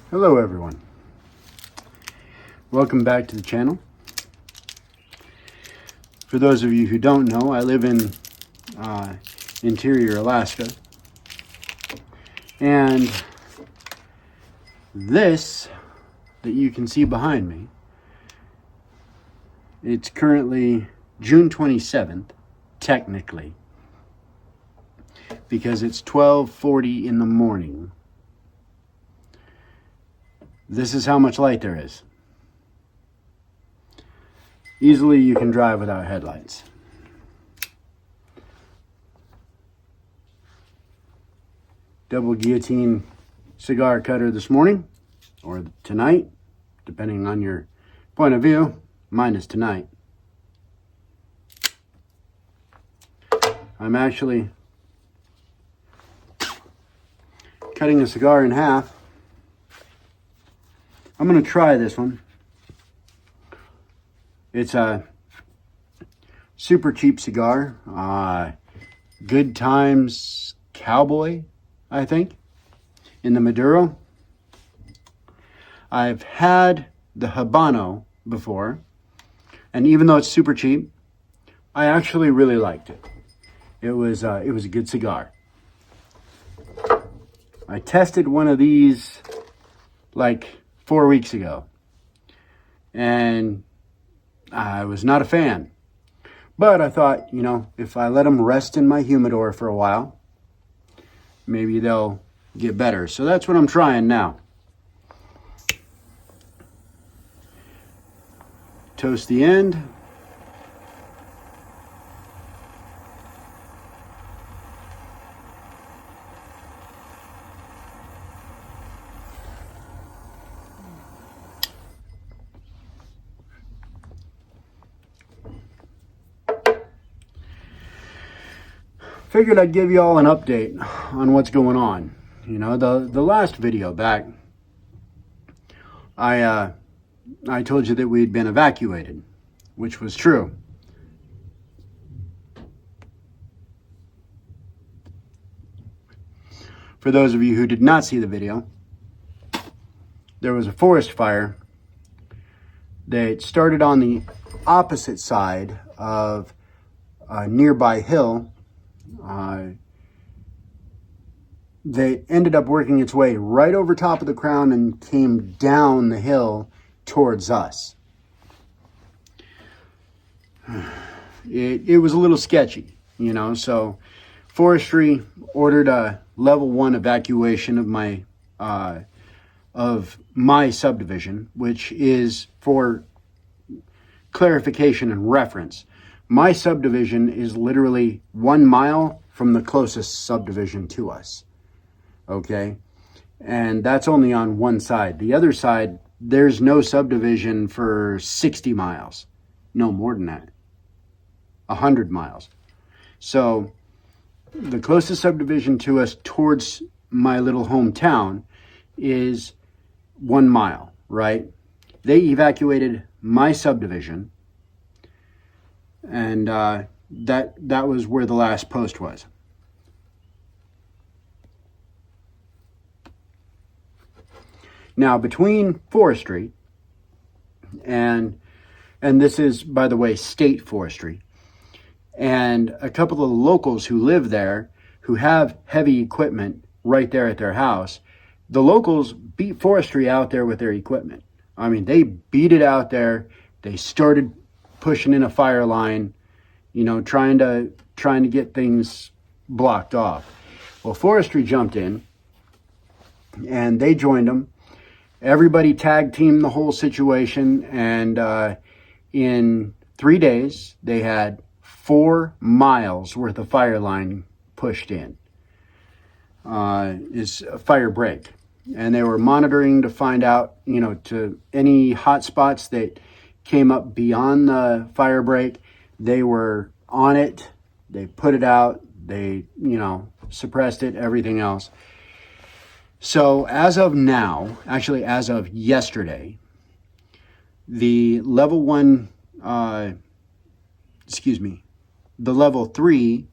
Hello everyone, welcome back to the channel. For those of you who don't know, I live in interior Alaska, and this that you can see behind me, it's currently June 27th, technically, because it's 12:40 in the morning. This is how much light there is. Easily you can drive without headlights. Double guillotine cigar cutter this morning, or tonight, depending on your point of view. Mine is tonight. I'm actually cutting a cigar in half. I'm going to try this one. It's a super cheap cigar. Good Times Cowboy, I think, in the Maduro. I've had the Habano before, and even though it's super cheap, I actually really liked it. It was a good cigar. I tested one of these like 4 weeks ago, and I was not a fan. But I thought, if I let them rest in my humidor for a while, maybe they'll get better. So that's what I'm trying now. Toast the end. Figured I'd give you all an update on what's going on. The last video back, I told you that we'd been evacuated, which was true. For those of you who did not see the video, there was a forest fire that started on the opposite side of a nearby hill. They ended up working its way right over top of the crown and came down the hill towards us. It was a little sketchy, so forestry ordered a level 1 evacuation of my subdivision, which is, for clarification and reference, my subdivision is literally 1 mile from the closest subdivision to us. Okay? And that's only on one side. The other side, there's no subdivision for 60 miles. No, more than that. 100 miles. So the closest subdivision to us towards my little hometown is 1 mile, right? They evacuated my subdivision, and that was where the last post was. Now, between forestry and this is, by the way, state forestry, and a couple of locals who live there who have heavy equipment right there at their house, the locals beat forestry out there with their equipment. I mean, they beat it out there. They started pushing in a fire line, trying to get things blocked off. Well, forestry jumped in, and they joined them. Everybody tag teamed the whole situation, and in 3 days, they had 4 miles worth of fire line pushed in. Is a fire break. And they were monitoring to find out, to any hot spots that came up beyond the fire break. They were on it. They put it out. They, suppressed it, everything else. So as of now, actually as of yesterday, the level 1, the level 3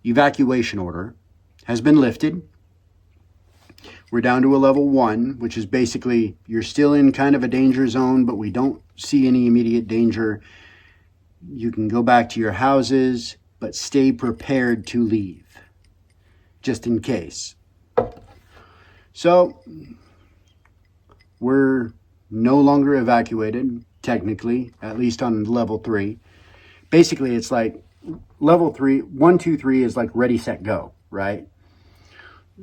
evacuation order has been lifted. We're down to a level 1, which is basically you're still in kind of a danger zone, but we don't see any immediate danger. You can go back to your houses, but stay prepared to leave, just in case. So, we're no longer evacuated, technically, at least on level 3. Basically, it's like level 3, 1, 2, 3 is like ready, set, go, right?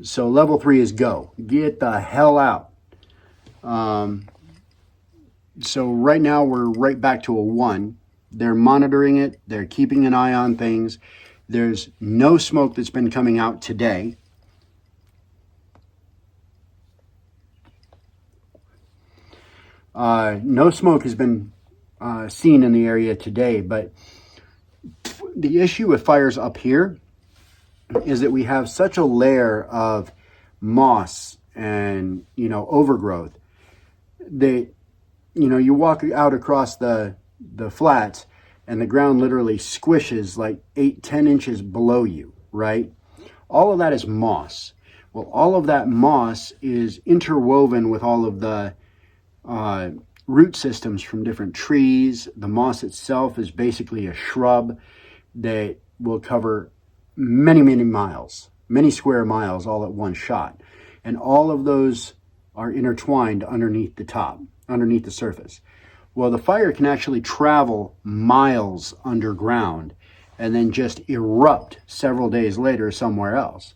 So level 3 is go. Get the hell out. So right now we're right back to a 1. They're monitoring it. They're keeping an eye on things. There's no smoke that's been coming out today. No smoke has been seen in the area today, but the issue with fires up here is that we have such a layer of moss and, overgrowth that, you walk out across the flats and the ground literally squishes like 8-10 inches below you, right? All of that is moss. Well, all of that moss is interwoven with all of the root systems from different trees. The moss itself is basically a shrub that will cover many, many miles, many square miles all at one shot. And all of those are intertwined underneath the surface. Well, the fire can actually travel miles underground and then just erupt several days later somewhere else.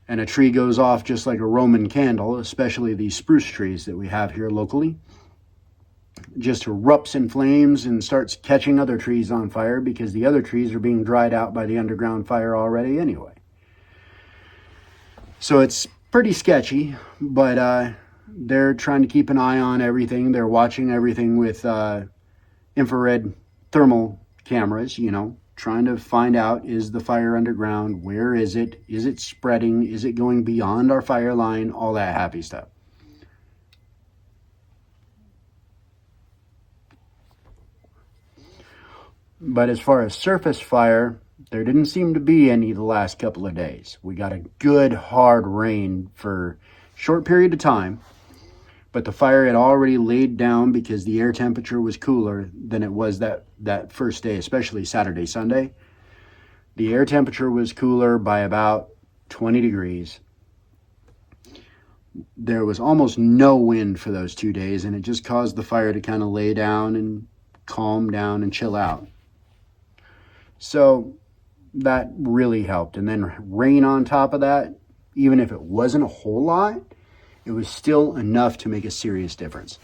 And a tree goes off just like a Roman candle, especially these spruce trees that we have here locally. Just erupts in flames and starts catching other trees on fire because the other trees are being dried out by the underground fire already anyway. So it's pretty sketchy, but they're trying to keep an eye on everything. They're watching everything with infrared thermal cameras, trying to find out, is the fire underground? Where is it? Is it spreading? Is it going beyond our fire line? All that happy stuff. But as far as surface fire, there didn't seem to be any the last couple of days. We got a good hard rain for a short period of time, but the fire had already laid down because the air temperature was cooler than it was that first day, especially Saturday, Sunday. The air temperature was cooler by about 20 degrees. There was almost no wind for those 2 days, and it just caused the fire to kind of lay down and calm down and chill out. So that really helped. And then rain on top of that, even if it wasn't a whole lot, it was still enough to make a serious difference.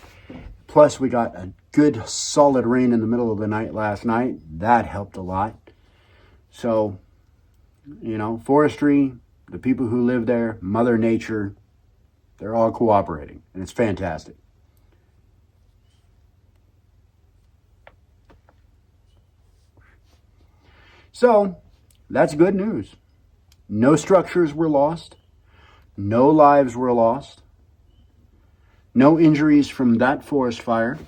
Plus, we got a good solid rain in the middle of the night last night. That helped a lot. So, forestry, the people who live there, Mother Nature, they're all cooperating, and it's fantastic. So, that's good news. No structures were lost. No lives were lost. No injuries from that forest fire.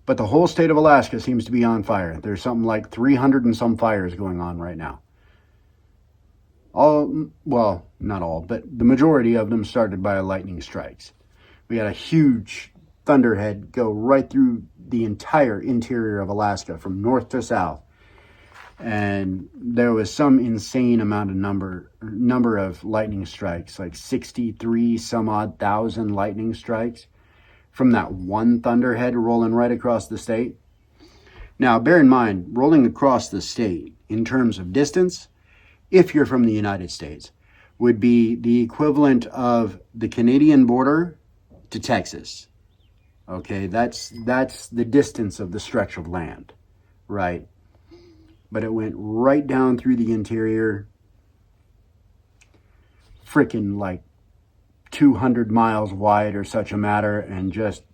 But the whole state of Alaska seems to be on fire. There's something like 300 and some fires going on right now. Well, not all, but the majority of them started by lightning strikes. We had a huge thunderhead go right through the entire interior of Alaska from north to south. And there was some insane amount of number of lightning strikes, like 63 some odd thousand lightning strikes from that one thunderhead rolling right across the state. Now, bear in mind, rolling across the state in terms of distance, if you're from the United States, would be the equivalent of the Canadian border to Texas. Okay, that's the distance of the stretch of land, right? But it went right down through the interior, freaking like 200 miles wide or such a matter, and just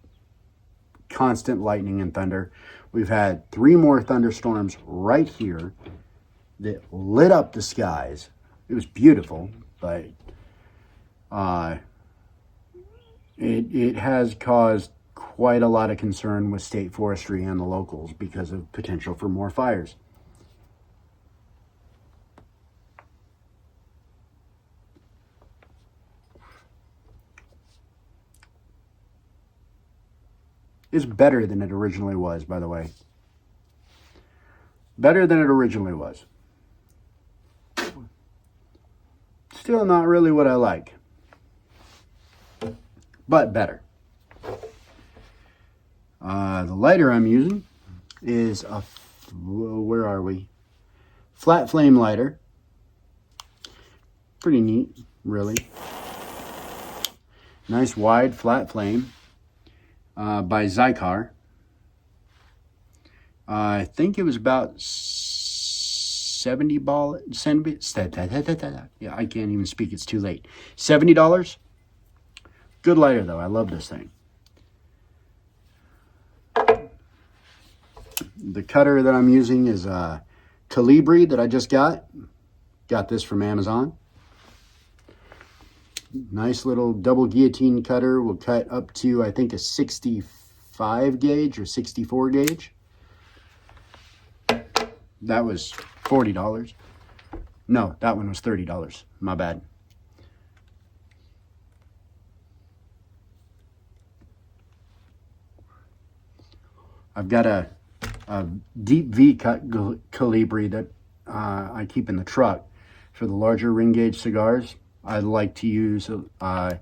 constant lightning and thunder. We've had 3 more thunderstorms right here that lit up the skies. It was beautiful, but it has caused quite a lot of concern with state forestry and the locals because of potential for more fires. It's better than it originally was, by the way. Better than it originally was. Still not really what I like, but better. The lighter I'm using is a, where are we? Flat flame lighter. Pretty neat, really. Nice wide flat flame by Xikar. I think it was about 70 ball. Yeah, I can't even speak. It's too late. $70. Good lighter though. I love this thing. The cutter that I'm using is a Calibri that I just got. Got this from Amazon. Nice little double guillotine cutter. Will cut up to, I think, a 65 gauge or 64 gauge. That was $40. No, that one was $30. My bad. I've got a deep V-cut Calibri that I keep in the truck for the larger ring gauge cigars. I like to use a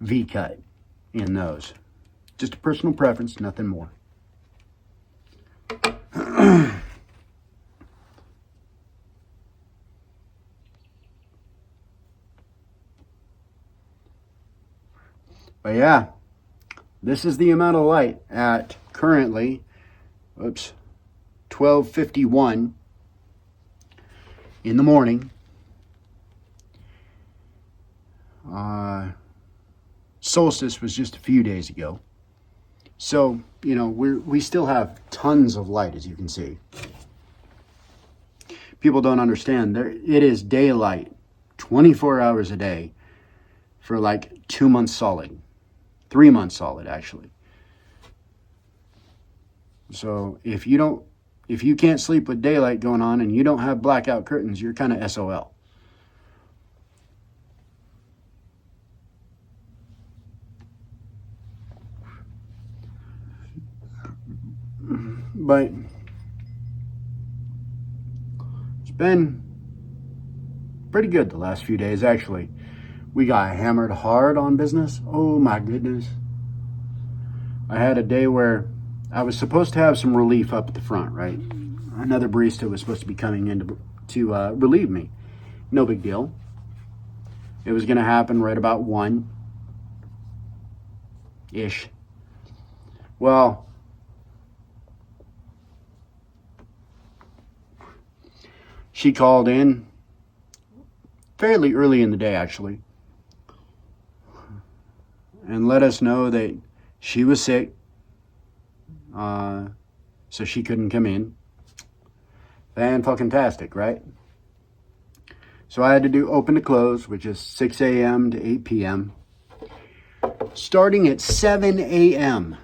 V-cut in those. Just a personal preference, nothing more. But yeah, this is the amount of light at currently, 12:51 in the morning. Solstice was just a few days ago. So, you know, we still have tons of light, as you can see. People don't understand. It is daylight 24 hours a day for like 2 months solid. 3 months solid, actually. So if you can't sleep with daylight going on and you don't have blackout curtains, you're kind of SOL. But it's been pretty good the last few days, actually. We got hammered hard on business. Oh my goodness. I had a day where I was supposed to have some relief up at the front, right? Another barista was supposed to be coming in to relieve me. No big deal. It was going to happen right about 1-ish. Well, she called in fairly early in the day, actually, and let us know that she was sick, so she couldn't come in. Fan-fucking-tastic, right? So I had to do open to close, which is 6 a.m. to 8 p.m. Starting at 7 a.m.,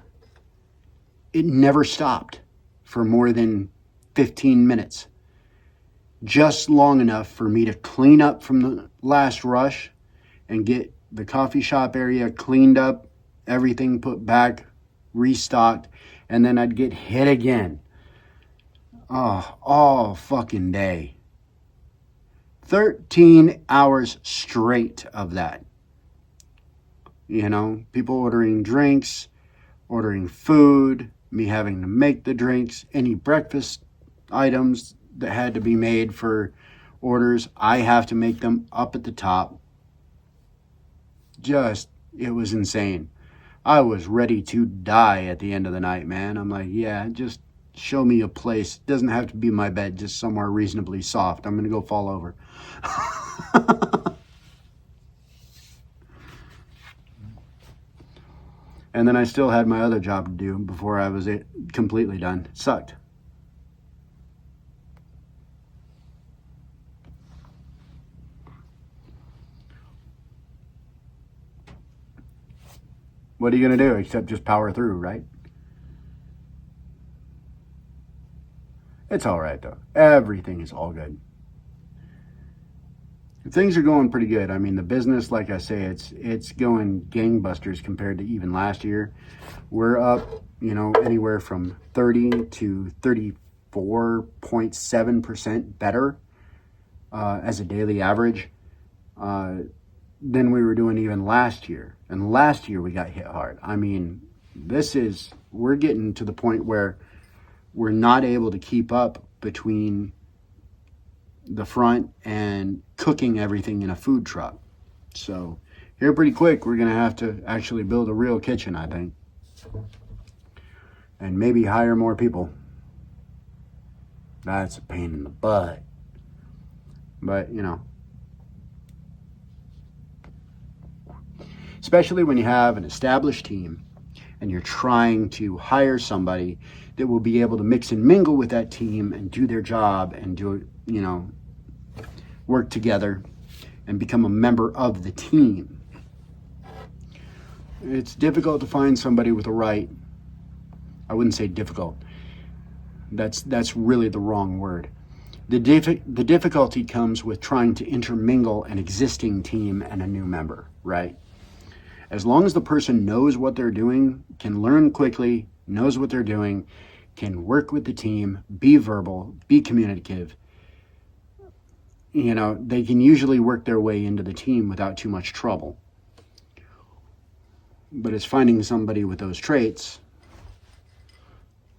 it never stopped for more than 15 minutes. Just long enough for me to clean up from the last rush and get the coffee shop area cleaned up, everything put back, restocked, and then I'd get hit again. Oh, all fucking day. 13 hours straight of that. You know, people ordering drinks, ordering food, me having to make the drinks, any breakfast items that had to be made for orders, I have to make them up at the top. It was insane. I was ready to die at the end of the night, man. I'm like, yeah, just show me a place. It doesn't have to be my bed, just somewhere reasonably soft. I'm going to go fall over. And then I still had my other job to do before I was completely done. It sucked. What are you going to do except just power through, right? It's all right, though. Everything is all good. things are going pretty good. I mean, the business, like I say, it's going gangbusters compared to even last year. We're up, anywhere from 30 to 34.7% better as a daily average than we were doing even last year. And last year we got hit hard. I mean, we're getting to the point where we're not able to keep up between the front and cooking everything in a food truck. So here pretty quick, we're going to have to actually build a real kitchen, I think. And maybe hire more people. That's a pain in the butt. But, especially when you have an established team and you're trying to hire somebody that will be able to mix and mingle with that team and do their job and work together and become a member of the team. It's difficult to find somebody with I wouldn't say difficult. That's really the wrong word. The difficulty comes with trying to intermingle an existing team and a new member, right? As long as the person knows what they're doing, can learn quickly, knows what they're doing, can work with the team, be verbal, be communicative, they can usually work their way into the team without too much trouble. But it's finding somebody with those traits.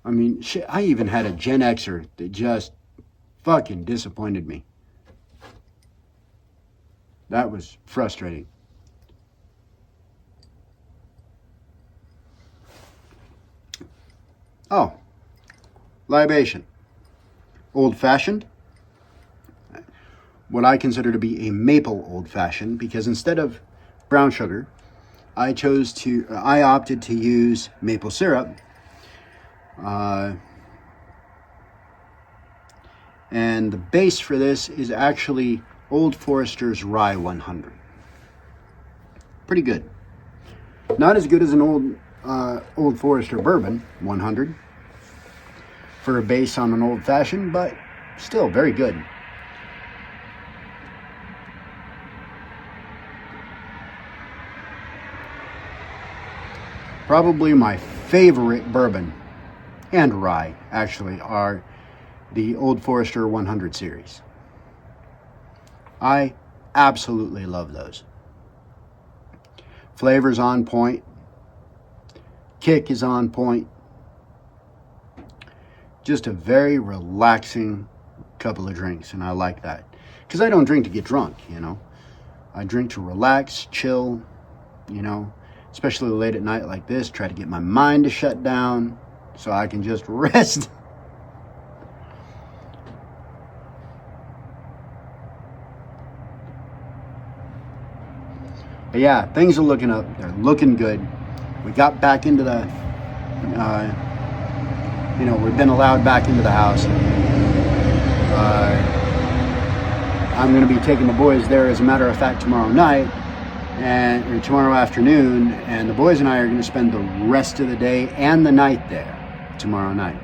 I mean, shit, I even had a Gen Xer that just fucking disappointed me. That was frustrating. Oh, libation. Old-fashioned. What I consider to be a maple old-fashioned, because instead of brown sugar, I opted to use maple syrup. And the base for this is actually Old Forester's Rye 100. Pretty good. Not as good as an Old Forester Bourbon 100 for a base on an old fashioned, but still very good. Probably my favorite bourbon and rye actually are the Old Forester 100 series. I absolutely love those. Flavor's on point. Kick is on point. Just a very relaxing couple of drinks, and I like that. Because I don't drink to get drunk, I drink to relax, chill, especially late at night like this, try to get my mind to shut down so I can just rest. But yeah, things are looking up. They're looking good. We got back into the, we've been allowed back into the house. I'm going to be taking the boys there, as a matter of fact, tomorrow night, or tomorrow afternoon, and the boys and I are going to spend the rest of the day and the night there tomorrow night.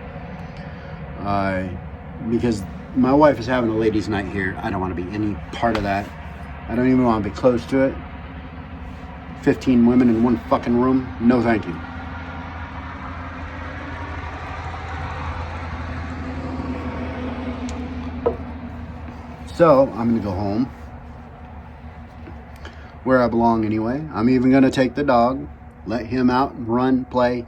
Because my wife is having a ladies' night here. I don't want to be any part of that. I don't even want to be close to it. 15 women in one fucking room? No, thank you. So, I'm going to go home. Where I belong anyway. I'm even going to take the dog. Let him out and run, play.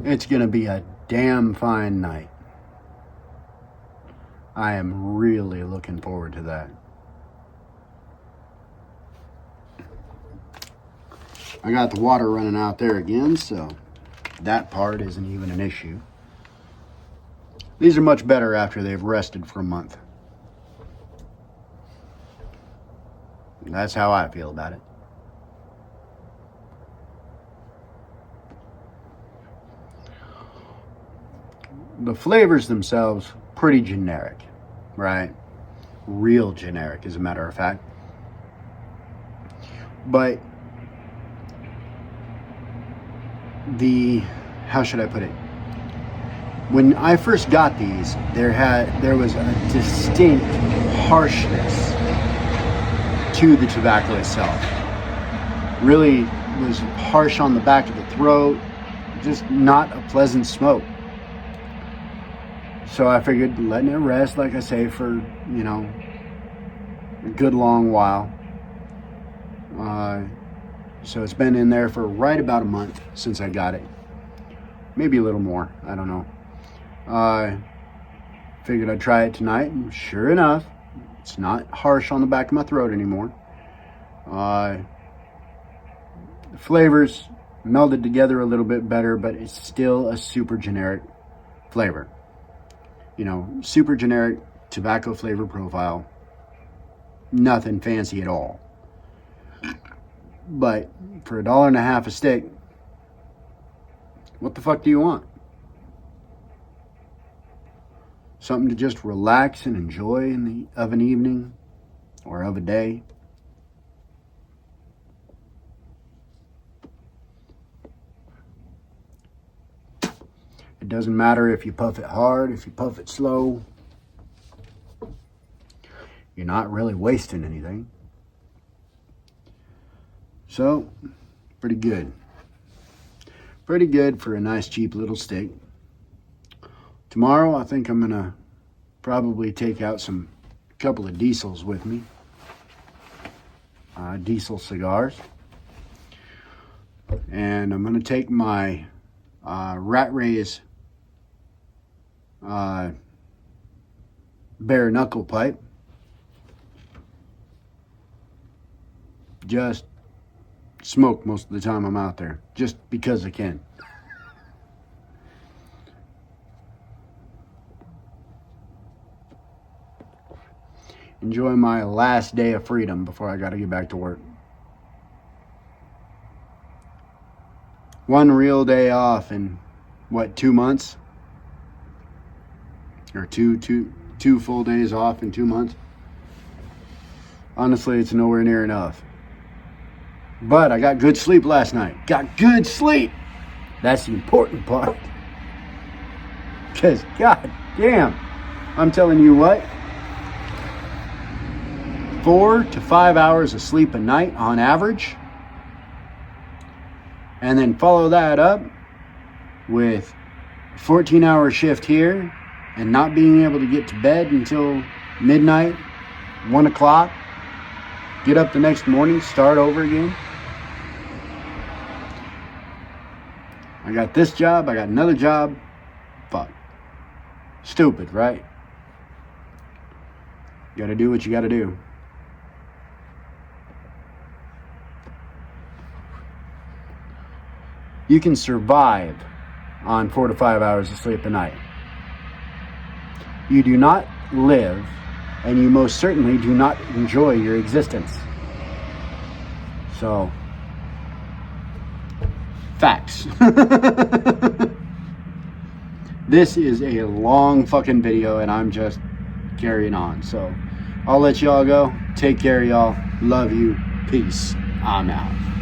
It's going to be a damn fine night. I am really looking forward to that. I got the water running out there again, so that part isn't even an issue. These are much better after they've rested for a month. That's how I feel about it. The flavors themselves, pretty generic, right? Real generic, as a matter of fact. But the how should I put it? When I first got these, there was a distinct harshness to the tobacco itself. Really was harsh on the back of the throat, just not a pleasant smoke. So I figured letting it rest, like I say, for, a good long while. So it's been in there for right about a month since I got it. Maybe a little more, I don't know. Figured I'd try it tonight, and sure enough, it's not harsh on the back of my throat anymore. The flavors melded together a little bit better, but it's still a super generic flavor. Super generic tobacco flavor profile. Nothing fancy at all. But for $1.50 a stick, what the fuck do you want? Something to just relax and enjoy of an evening or of a day. It doesn't matter if you puff it hard, if you puff it slow. You're not really wasting anything. So, pretty good. Pretty good for a nice cheap little stick. Tomorrow, I think I'm gonna probably take out a couple of Diesels with me. Diesel cigars. And I'm gonna take my Rat Rays bare knuckle pipe. Just smoke most of the time I'm out there, just because I can. Enjoy my last day of freedom before I gotta get back to work. One real day off in, 2 months? Or two full days off in 2 months? Honestly, it's nowhere near enough. But I got good sleep last night. Got good sleep. That's the important part. Because, god damn, I'm telling you what, 4 to 5 hours of sleep a night on average. And then follow that up with a 14-hour shift here and not being able to get to bed until midnight, 1 o'clock. Get up the next morning, start over again. I got this job, I got another job. Fuck. Stupid, right? You gotta do what you gotta do. You can survive on 4 to 5 hours of sleep a night. You do not live, and you most certainly do not enjoy your existence. So, facts. This is a long fucking video, and I'm just carrying on. So, I'll let y'all go. Take care, y'all. Love you. Peace. I'm out.